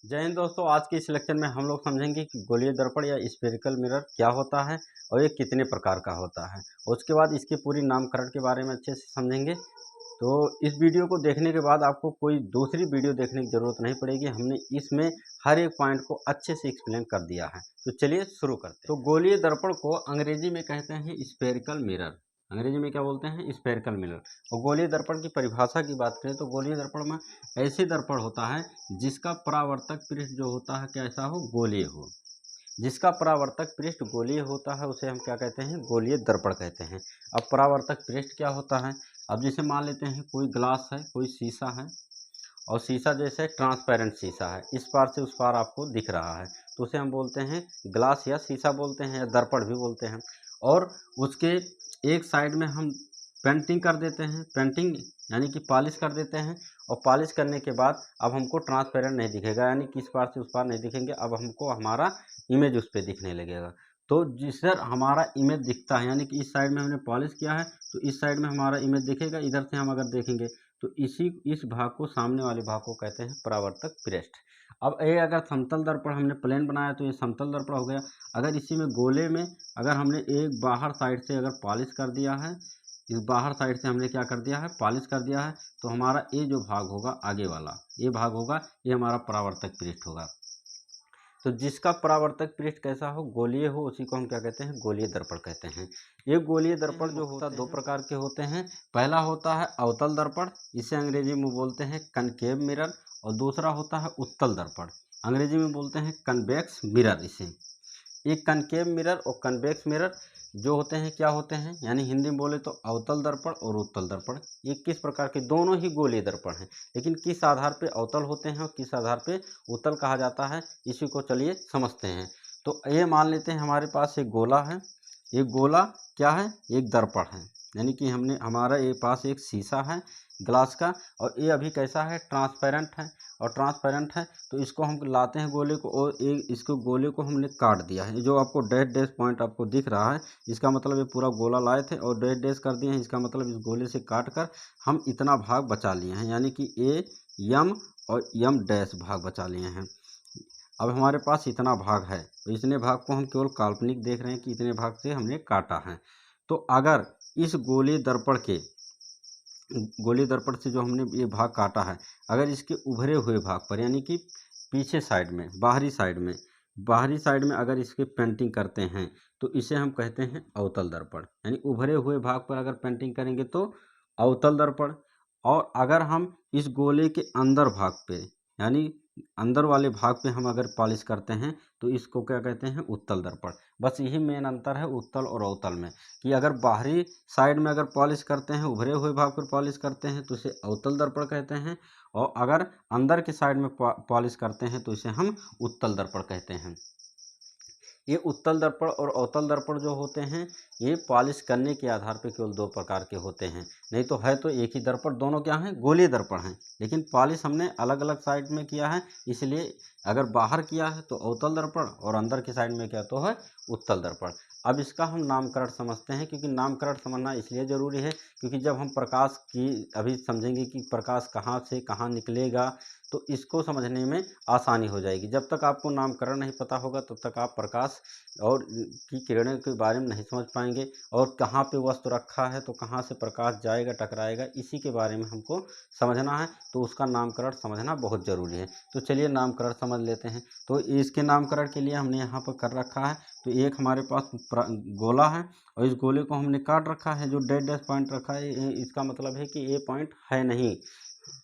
जय हिंद दोस्तों। आज के इस लेक्चर में हम लोग समझेंगे कि गोलीय दर्पण या स्फेरिकल मिरर क्या होता है और ये कितने प्रकार का होता है। उसके बाद इसके पूरी नामकरण के बारे में अच्छे से समझेंगे। तो इस वीडियो को देखने के बाद आपको कोई दूसरी वीडियो देखने की ज़रूरत नहीं पड़ेगी। हमने इसमें हर एक पॉइंट को अच्छे से एक्सप्लेन कर दिया है। तो चलिए शुरू करते हैं। तो गोलीय दर्पण को अंग्रेजी में कहते हैं स्फेरिकल मिरर। अंग्रेजी में क्या बोलते हैं? Spherical mirror. और गोलीय दर्पण की परिभाषा की बात करें तो गोलीय दर्पण में ऐसे दर्पण होता है जिसका परावर्तक पृष्ठ जो होता है कैसा हो? गोलीय हो। जिसका परावर्तक पृष्ठ गोलीय होता है उसे हम क्या कहते हैं? गोलीय दर्पण कहते हैं। अब परावर्तक पृष्ठ क्या होता है? अब जैसे मान लेते हैं कोई ग्लास है, कोई शीशा है, और शीशा जैसे ट्रांसपेरेंट शीशा है, इस पार से उस पार आपको दिख रहा है, तो उसे हम बोलते हैं ग्लास या शीशा बोलते हैं, या दर्पण भी बोलते हैं। और उसके एक साइड में हम पेंटिंग कर देते हैं, पेंटिंग यानी कि पॉलिश कर देते हैं, और पॉलिश करने के बाद अब हमको ट्रांसपेरेंट नहीं दिखेगा, यानी कि इस पार से उस पार नहीं दिखेंगे, अब हमको हमारा इमेज उस पर दिखने लगेगा। तो जिस तरह हमारा इमेज दिखता है, यानी कि इस साइड में हमने पॉलिश किया है तो इस साइड में हमारा इमेज दिखेगा, इधर से हम अगर देखेंगे तो इस भाग को, सामने वाले भाग को कहते हैं परावर्तक पृष्ठ। अब ये अगर समतल दर्पण हमने प्लेन बनाया तो ये समतल दर्पण हो गया। अगर इसी में गोले में अगर हमने एक बाहर साइड से अगर पॉलिश कर दिया है, इस बाहर साइड से हमने क्या कर दिया है? पॉलिश कर दिया है, तो हमारा ये जो भाग होगा आगे वाला, ये भाग होगा, ये हमारा परावर्तक पृष्ठ होगा। तो जिसका परावर्तक पृष्ठ कैसा हो? गोलीय हो, उसी को हम क्या कहते हैं? गोलीय दर्पण कहते हैं। ये गोलीय दर्पण जो होता है दो प्रकार के होते हैं। पहला होता है अवतल दर्पण, इसे अंग्रेजी में बोलते हैं कनकेव मिरर, और दूसरा होता है उत्तल दर्पण, अंग्रेजी में बोलते हैं कन्वेक्स मिरर। इसे ये कनकेव मिरर और कन्वेक्स मिरर जो होते हैं क्या होते हैं, यानी हिंदी में बोले तो अवतल दर्पण और उत्तल दर्पण, ये किस प्रकार के? दोनों ही गोलीय दर्पण हैं, लेकिन किस आधार पे अवतल होते हैं और किस आधार पे उत्तल कहा जाता है, इसी को चलिए समझते हैं। तो ये मान लेते हैं हमारे पास एक गोला है, ये गोला क्या है? एक दर्पण है, यानी कि हमारा ये पास एक शीशा है ग्लास का, और ये अभी कैसा है? ट्रांसपेरेंट है। और ट्रांसपेरेंट है तो इसको हम लाते हैं गोले को, और इसको गोले को हमने काट दिया है। जो आपको डैश डैश पॉइंट आपको दिख रहा है, इसका मतलब ये पूरा गोला लाए थे और डैश डैश कर दिए हैं, इसका मतलब इस गोले से काट कर हम इतना भाग बचा लिए हैं, यानी कि ए यम और यम डैश भाग बचा लिए हैं। अब हमारे पास इतना भाग है, तो इतने भाग को हम केवल काल्पनिक देख रहे हैं कि इतने भाग से हमने काटा है। तो अगर इस गोलीय दर्पण से जो हमने ये भाग काटा है, अगर इसके उभरे हुए भाग पर, यानी कि पीछे साइड में, बाहरी साइड में अगर इसके पेंटिंग करते हैं तो इसे हम कहते हैं अवतल दर्पण, यानी उभरे हुए भाग पर अगर पेंटिंग करेंगे तो अवतल दर्पण। और अगर हम इस गोले के अंदर भाग पे, यानी अंदर वाले भाग पे हम अगर पॉलिश करते हैं तो इसको क्या कहते हैं? उत्तल दर्पण। बस यही मेन अंतर है उत्तल और अवतल में, कि अगर बाहरी साइड में अगर पॉलिश करते हैं, उभरे हुए भाग पर पॉलिश करते हैं तो इसे अवतल दर्पण कहते हैं, और अगर अंदर के साइड में पॉलिश करते हैं तो इसे हम उत्तल दर्पण कहते हैं। ये उत्तल दर्पण और अवतल दर्पण जो होते हैं, ये पॉलिश करने के आधार पर केवल दो प्रकार के होते हैं, नहीं तो है तो एक ही दर्पण। दोनों क्या हैं? गोलीय दर्पण हैं, लेकिन पॉलिश हमने अलग अलग साइड में किया है, इसलिए अगर बाहर किया है तो अवतल दर्पण, और अंदर की साइड में क्या तो है? उत्तल दर्पण। अब इसका हम नामकरण समझते हैं, क्योंकि नामकरण समझना इसलिए ज़रूरी है क्योंकि जब हम प्रकाश की अभी समझेंगे कि प्रकाश कहाँ से कहाँ निकलेगा, तो इसको समझने में आसानी हो जाएगी। जब तक आपको नामकरण नहीं पता होगा तब तक आप प्रकाश और की किरणों के बारे में नहीं समझ पाएंगे, और कहाँ पे वस्तु रखा है तो कहाँ से प्रकाश जाएगा, टकराएगा, इसी के बारे में हमको समझना है। तो उसका नामकरण समझना बहुत ज़रूरी है। तो चलिए नामकरण समझ लेते हैं। तो इसके नामकरण के लिए हमने यहाँ पर कर रखा है, तो एक हमारे पास गोला है, और इस गोले को हमने काट रखा है, जो डैश डैश पॉइंट रखा है इसका मतलब है कि ये पॉइंट है नहीं,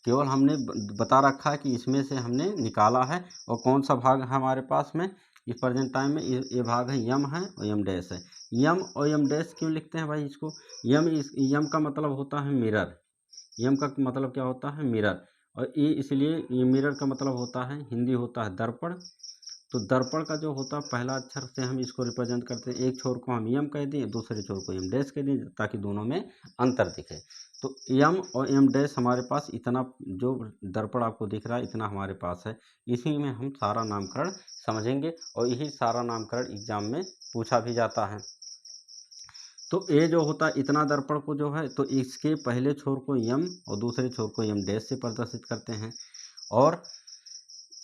केवल हमने बता रखा है कि इसमें से हमने निकाला है, और कौन सा भाग है हमारे पास में इस प्रेजेंट टाइम में? ये भाग है यम है और यम डैश है। यम और यम डैश क्यों लिखते हैं भाई इसको? यम का मतलब होता है मिरर। यम का मतलब क्या होता है? मिरर। और ये इसलिए ये मिरर का मतलब होता है, हिंदी होता है दर्पण। तो दर्पण का जो होता है पहला अक्षर से हम इसको रिप्रेजेंट करते हैं, एक छोर को हम यम कह दें, दूसरे छोर को यम डैश कह दें, ताकि दोनों में अंतर दिखे। तो यम और यम डैश हमारे पास इतना, जो दर्पण आपको दिख रहा है इतना हमारे पास है, इसी में हम सारा नामकरण समझेंगे, और यही सारा नामकरण एग्जाम में पूछा भी जाता है। तो ये जो होता है इतना दर्पण को जो है, तो इसके पहले छोर को यम और दूसरे छोर को यम डैश से प्रदर्शित करते हैं, और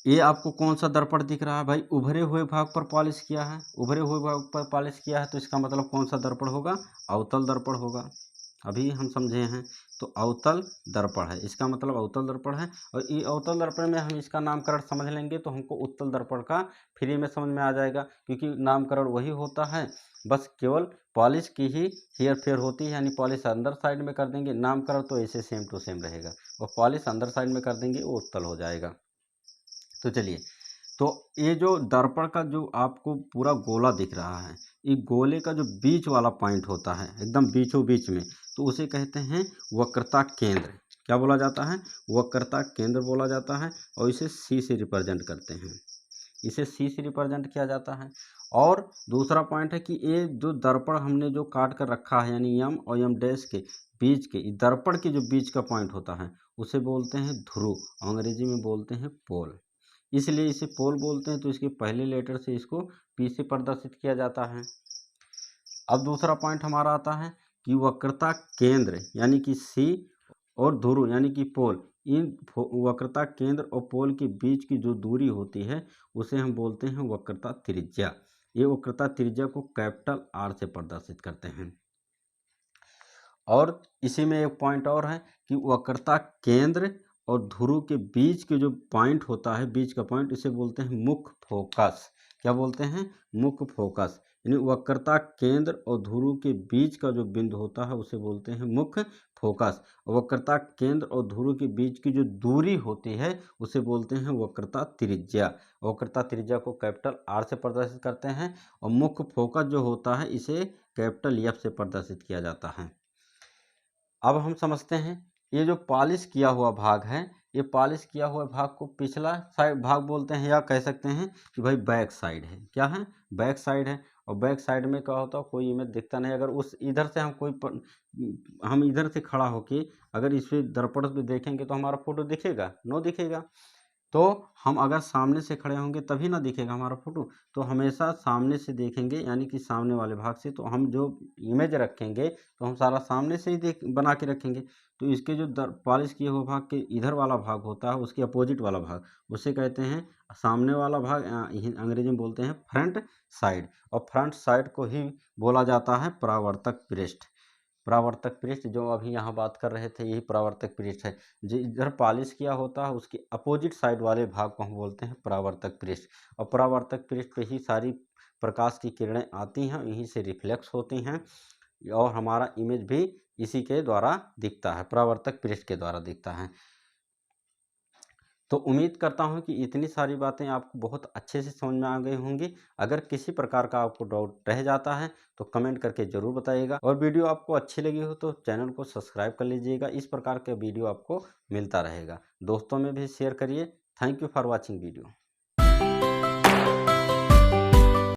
ये आपको कौन सा दर्पण दिख रहा है भाई? उभरे हुए भाग पर पॉलिश किया है। उभरे हुए भाग पर पॉलिश किया है तो इसका मतलब कौन सा दर्पण होगा? अवतल दर्पण होगा। अभी हम समझे हैं। तो अवतल दर्पण है, इसका मतलब अवतल दर्पण है। और ये अवतल दर्पण में हम इसका नामकरण समझ लेंगे तो हमको उत्तल दर्पण का फ्री में समझ में आ जाएगा, क्योंकि नामकरण वही होता है, बस केवल पॉलिश की ही हेर फेर होती है, यानी पॉलिश अंदर साइड में कर देंगे, नामकरण तो ऐसे सेम टू सेम रहेगा। और पॉलिश अंदर साइड में कर देंगे वो उत्तल हो जाएगा। तो चलिए, तो ये जो दर्पण का जो आपको पूरा गोला दिख रहा है, ये गोले का जो बीच वाला पॉइंट होता है एकदम बीचों बीच में, तो उसे कहते हैं वक्रता केंद्र। क्या बोला जाता है? वक्रता केंद्र बोला जाता है। और इसे सी से रिप्रेजेंट करते हैं, इसे सी से रिप्रेजेंट किया जाता है। और दूसरा पॉइंट है कि ये जो दर्पण हमने जो काट कर रखा है, यानी यम और यम डैश के बीच के दर्पण के जो बीच का पॉइंट होता है उसे बोलते हैं ध्रुव, अंग्रेजी में बोलते हैं पोल। इसलिए इसे पोल बोलते हैं। तो इसके पहले लेटर से इसको पी से प्रदर्शित किया जाता है। अब दूसरा पॉइंट हमारा आता है कि वक्रता केंद्र यानी कि सी और ध्रुव यानी कि पोल, इन वक्रता केंद्र और पोल के बीच की जो दूरी होती है उसे हम बोलते हैं वक्रता त्रिज्या। ये वक्रता त्रिज्या को कैपिटल आर से प्रदर्शित करते हैं। और इसी में एक पॉइंट और है कि वक्रता केंद्र और ध्रुव के बीच के जो पॉइंट होता है, बीच का पॉइंट, इसे बोलते हैं मुख्य फोकस। क्या बोलते हैं? मुख्य फोकस। यानी वक्रता केंद्र और ध्रुव के बीच का जो बिंदु होता है उसे बोलते हैं मुख्य फोकस। और वक्रता केंद्र और ध्रुव के बीच की जो दूरी होती है उसे बोलते हैं वक्रता त्रिज्या। वक्रता त्रिज्या को कैपिटल आर से प्रदर्शित करते हैं। और मुख्य फोकस जो होता है इसे कैपिटल एफ से प्रदर्शित किया जाता है। अब हम समझते हैं ये जो पॉलिश किया हुआ भाग है, ये पॉलिश किया हुआ भाग को पिछला साइड भाग बोलते हैं, या कह सकते हैं कि भाई बैक साइड है। क्या है? बैक साइड है। और बैक साइड में क्या होता है, कोई इमेज दिखता नहीं। अगर उस इधर से हम हम इधर से खड़ा होके अगर इस दर्पण पे देखेंगे तो हमारा फोटो दिखेगा? नो दिखेगा। तो हम अगर सामने से खड़े होंगे तभी ना दिखेगा हमारा फोटो। तो हमेशा सामने से देखेंगे, यानी कि सामने वाले भाग से। तो हम जो इमेज रखेंगे तो हम सारा सामने से ही देख बना के रखेंगे। तो इसके जो पॉलिश किए हुए भाग के इधर वाला भाग होता है, उसके अपोजिट वाला भाग, उसे कहते हैं सामने वाला भाग, अंग्रेजी में बोलते हैं फ्रंट साइड। और फ्रंट साइड को ही बोला जाता है परावर्तक पृष्ठ। परावर्तक पृष्ठ जो अभी यहाँ बात कर रहे थे, यही परावर्तक पृष्ठ है। जो इधर पॉलिश किया होता है उसके अपोजिट साइड वाले भाग को हम बोलते हैं परावर्तक पृष्ठ। और परावर्तक पृष्ठ पे ही सारी प्रकाश की किरणें आती हैं, यहीं से रिफ्लेक्स होती हैं। और हमारा इमेज भी इसी के द्वारा दिखता है, परावर्तक पृष्ठ के द्वारा दिखता है। तो उम्मीद करता हूँ कि इतनी सारी बातें आपको बहुत अच्छे से समझ में आ गई होंगी। अगर किसी प्रकार का आपको डाउट रह जाता है तो कमेंट करके ज़रूर बताइएगा। और वीडियो आपको अच्छी लगी हो तो चैनल को सब्सक्राइब कर लीजिएगा। इस प्रकार के वीडियो आपको मिलता रहेगा। दोस्तों में भी शेयर करिए। Thank you for watching video.